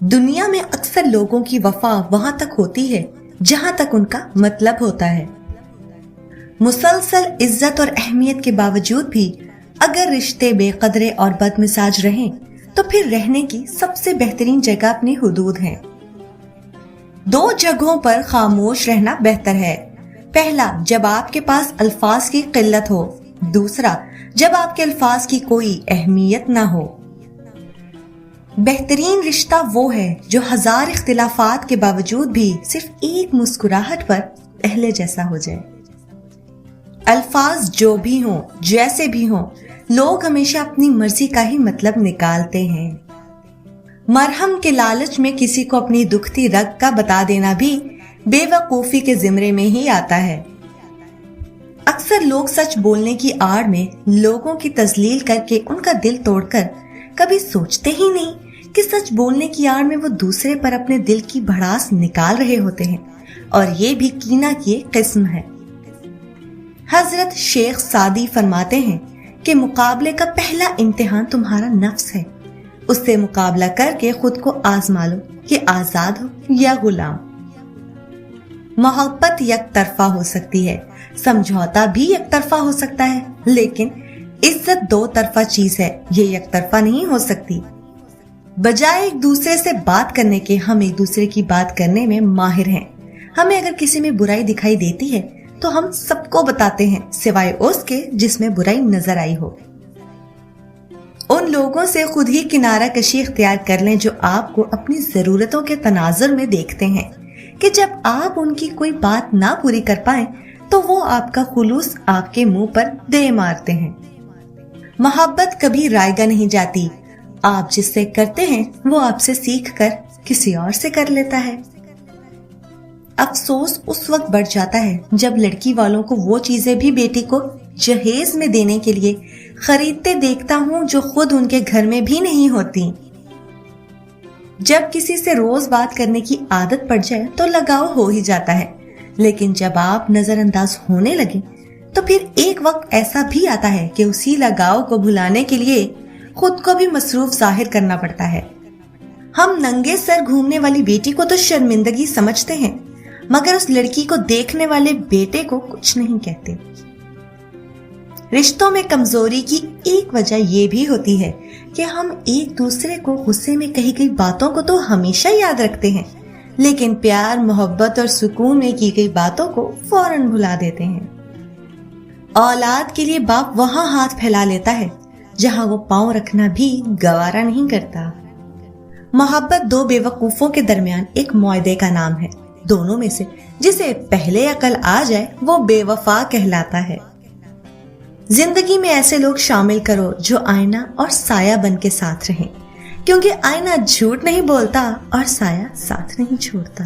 दुनिया में अक्सर लोगों की वफा वहां तक होती है जहां तक उनका मतलब होता है। मुसलसल इज्जत और अहमियत के बावजूद भी अगर रिश्ते बेकदरे और बदमिजाज रहें तो फिर रहने की सबसे बेहतरीन जगह अपनी हुदूद है। दो जगहों पर खामोश रहना बेहतर है। पहला, जब आपके पास अल्फाज की किल्लत हो। दूसरा, जब आपके अल्फाज की कोई अहमियत ना हो। बेहतरीन रिश्ता वो है जो हजार इख्तिलाफात के बावजूद भी सिर्फ एक मुस्कुराहट पर पहले जैसा हो जाए। अल्फाज जो भी हों, जैसे भी हों, लोग हमेशा अपनी मर्जी का ही मतलब निकालते हैं। मरहम के लालच में किसी को अपनी दुखती रग का बता देना भी बेवकूफी के जिम्रे में ही आता है। अक्सर लोग सच बोलने की आड़ में लोगों की तजलील करके उनका दिल तोड़कर कभी सोचते ही नहीं कि सच बोलने की आड़ में वो दूसरे पर अपने दिल की भड़ास निकाल रहे होते हैं, और ये भी कीना की एक किस्म है। हजरत शेख सादी फरमाते हैं कि मुकाबले का पहला इम्तिहान तुम्हारा नफ्स है। उससे मुकाबला करके खुद को आजमा लो कि आजाद हो या गुलाम। मोहब्बत एक तरफा हो सकती है, समझौता भी एक तरफा हो सकता है, लेकिन इज्जत दो तरफा चीज है, ये एक तरफा नहीं हो सकती। बजाय एक दूसरे से बात करने के हम एक दूसरे की बात करने में माहिर हैं। हमें अगर किसी में बुराई दिखाई देती है तो हम सबको बताते हैं, सिवाय उसके जिसमें बुराई नजर आई हो। उन लोगों से खुद ही किनारा कशी इख्तियार कर लें जो आपको अपनी जरूरतों के तनाजुर में देखते हैं कि जब आप उनकी कोई बात ना पूरी कर पाए तो वो आपका खुलूस आपके मुंह पर दे मारते हैं। मोहब्बत कभी रायगा नहीं जाती। आप जिससे करते हैं वो आपसे सीख कर किसी और से कर लेता है। अफसोस उस वक्त बढ़ जाता है जब लड़की वालों को वो चीजें भी बेटी को जहेज में देने के लिए खरीदते देखता हूँ जो खुद उनके घर में भी नहीं होती। जब किसी से रोज बात करने की आदत पड़ जाए तो लगाव हो ही जाता है, लेकिन जब आप नजरअंदाज होने लगे तो फिर एक वक्त ऐसा भी आता है कि उसी लगाव को भुलाने के लिए खुद को भी मसरूफ जाहिर करना पड़ता है। हम नंगे सर घूमने वाली बेटी को तो शर्मिंदगी समझते हैं, मगर उस लड़की को देखने वाले बेटे को कुछ नहीं कहते। रिश्तों में कमजोरी की एक वजह यह भी होती है कि हम एक दूसरे को गुस्से में कही गई बातों को तो हमेशा याद रखते हैं, लेकिन प्यार, मोहब्बत और सुकून में की गई बातों को फौरन भुला देते हैं। औलाद के लिए बाप वहां हाथ फैला लेता है जहां वो पांव रखना भी गवारा नहीं करता। मोहब्बत दो बेवकूफों के दरमियान एक मुआहदे का नाम है। दोनों में से जिसे पहले अकल आ जाए वो बेवफा कहलाता है। जिंदगी में ऐसे लोग शामिल करो जो आईना और साया बन के साथ रहें, क्योंकि आईना झूठ नहीं बोलता और साया साथ नहीं छोड़ता।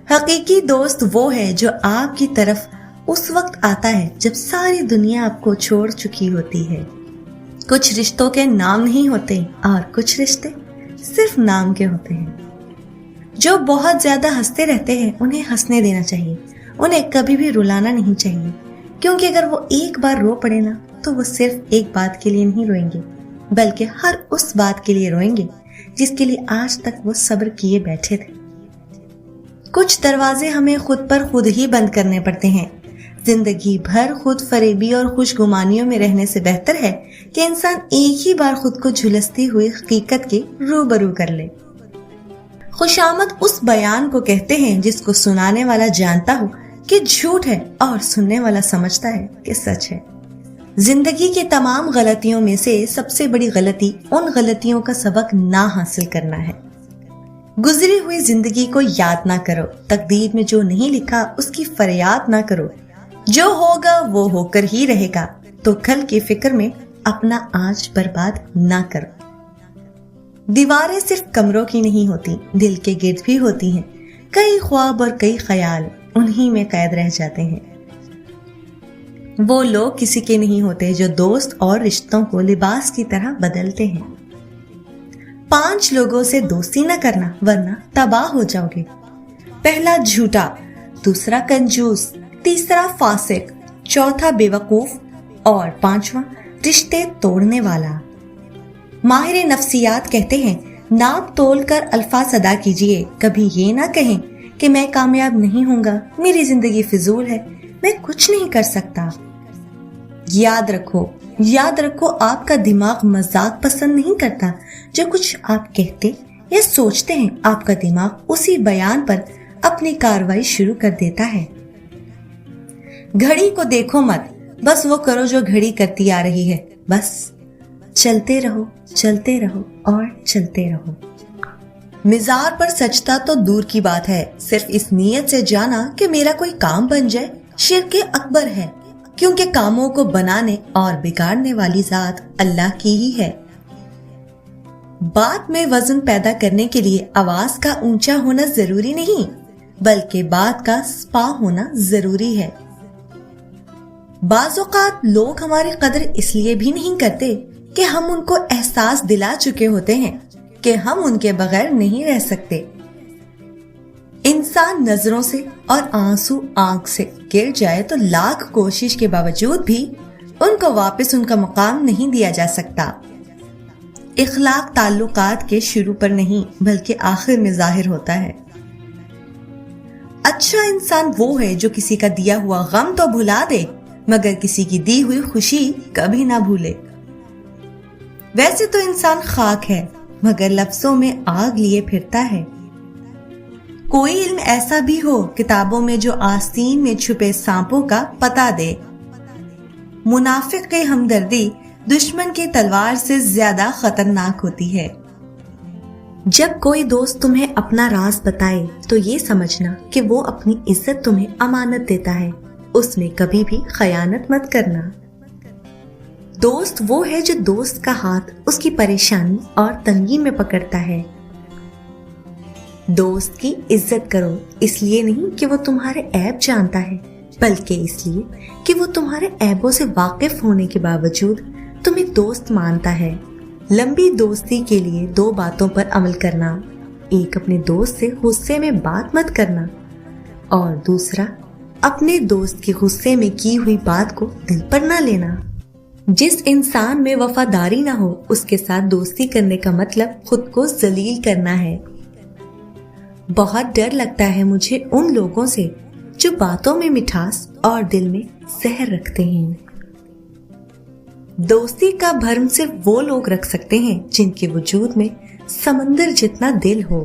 हकीकी दोस्त वो है जो आपकी तरफ उस वक्त आता है जब सारी दुनिया आपको छोड़ चुकी होती है। कुछ रिश्तों के नाम नहीं होते और कुछ रिश्ते सिर्फ नाम के होते हैं। जो बहुत ज्यादा हंसते रहते हैं उन्हें हंसने देना चाहिए, उन्हें कभी भी रुलाना नहीं चाहिए, क्योंकि अगर वो एक बार रो पड़े ना तो वो सिर्फ एक बात के लिए नहीं रोएंगे, बल्कि हर उस बात के लिए रोएंगे जिसके लिए आज तक वो सब्र किए बैठे थे। कुछ दरवाजे हमें खुद पर खुद ही बंद करने पड़ते हैं। जिंदगी भर खुद फरेबी और खुशगुमानियों में रहने से बेहतर है कि इंसान एक ही बार खुद को झुलसती हुई हकीकत के रूबरू कर ले। खुशामद उस बयान को कहते हैं जिसको सुनाने वाला जानता हो कि झूठ है और सुनने वाला समझता है कि सच है। जिंदगी की तमाम गलतियों में से सबसे बड़ी गलती उन गलतियों का सबक ना हासिल करना है। गुजरी हुई जिंदगी को याद ना करो, तकदीर में जो नहीं लिखा उसकी फरियाद ना करो। जो होगा वो होकर ही रहेगा, तो कल की फिक्र में अपना आज बर्बाद ना करो। दीवारें सिर्फ कमरों की नहीं होती, दिल के गिर्द भी होती हैं। कई ख्वाब और कई ख्याल उन्हीं में कैद रह जाते हैं। वो लोग किसी के नहीं होते जो दोस्त और रिश्तों को लिबास की तरह बदलते हैं। 5 लोगों से दोस्ती न करना वरना तबाह हो जाओगे। पहला झूठा, दूसरा कंजूस, तीसरा फासिक, चौथा बेवकूफ और 5वां रिश्ते तोड़ने वाला। माहिर नफ्सियात कहते हैं, नाप तोल कर अल्फाज अदा कीजिए। कभी ये ना कहें कि मैं कामयाब नहीं होऊंगा, मेरी जिंदगी फिजूल है, मैं कुछ नहीं कर सकता। याद रखो आपका दिमाग मजाक पसंद नहीं करता। जो कुछ आप कहते या सोचते हैं, आपका दिमाग उसी बयान पर अपनी कार्रवाई शुरू कर देता है। घड़ी को देखो मत, बस वो करो जो घड़ी करती आ रही है। बस चलते रहो और चलते रहो। मिजार पर सजता तो दूर की बात है, सिर्फ इस नीयत से जाना कि मेरा कोई काम बन जाए, शिर्के अकबर है, क्योंकि कामों को बनाने और बिगाड़ने वाली जात अल्लाह की ही है। बात में वजन पैदा करने के लिए आवाज का ऊंचा होना जरूरी नहीं, बल्कि बात का स्पा होना जरूरी है। बाज़ औक़ात लोग हमारी कदर इसलिए भी नहीं करते कि हम उनको एहसास दिला चुके होते हैं कि हम उनके बगैर नहीं रह सकते। इंसान नजरों से और आंसू आंख से गिर जाए तो लाख कोशिश के बावजूद भी उनको वापस उनका मकाम नहीं दिया जा सकता। इखलाक ताल्लुकात के शुरू पर नहीं बल्कि आखिर में जाहिर होता है। अच्छा इंसान वो है जो किसी का दिया हुआ गम तो भुला दे, मगर किसी की दी हुई खुशी कभी ना भूले। वैसे तो इंसान खाक है, मगर लफ्जों में आग लिए फिरता है। कोई इल्म ऐसा भी हो किताबों में जो आस्तीन में छुपे सांपों का पता दे। मुनाफिक की हमदर्दी दुश्मन की तलवार से ज्यादा खतरनाक होती है। जब कोई दोस्त तुम्हें अपना राज बताए तो ये समझना कि वो अपनी इज्जत तुम्हें अमानत देता है, उसमें कभी भी खयानत मत करना। दोस्त वो है जो दोस्त का हाथ उसकी परेशानी और तंगी में पकड़ता है। दोस्त की इज्जत करो इसलिए नहीं कि वो तुम्हारे ऐब जानता है, बल्कि इसलिए कि वो तुम्हारे ऐबों से वाकिफ होने के बावजूद तुम्हें दोस्त मानता है। लंबी दोस्ती के लिए 2 बातों पर अमल करना, एक अपने दोस्त से गुस्से में बात मत करना और दूसरा अपने दोस्त के गुस्से में की हुई बात को दिल पर ना लेना। जिस इंसान में वफादारी ना हो उसके साथ दोस्ती करने का मतलब खुद को जलील करना है। बहुत डर लगता है मुझे उन लोगों से जो बातों में मिठास और दिल में जहर रखते हैं। दोस्ती का भरम सिर्फ वो लोग रख सकते हैं जिनके वजूद में समंदर जितना दिल हो।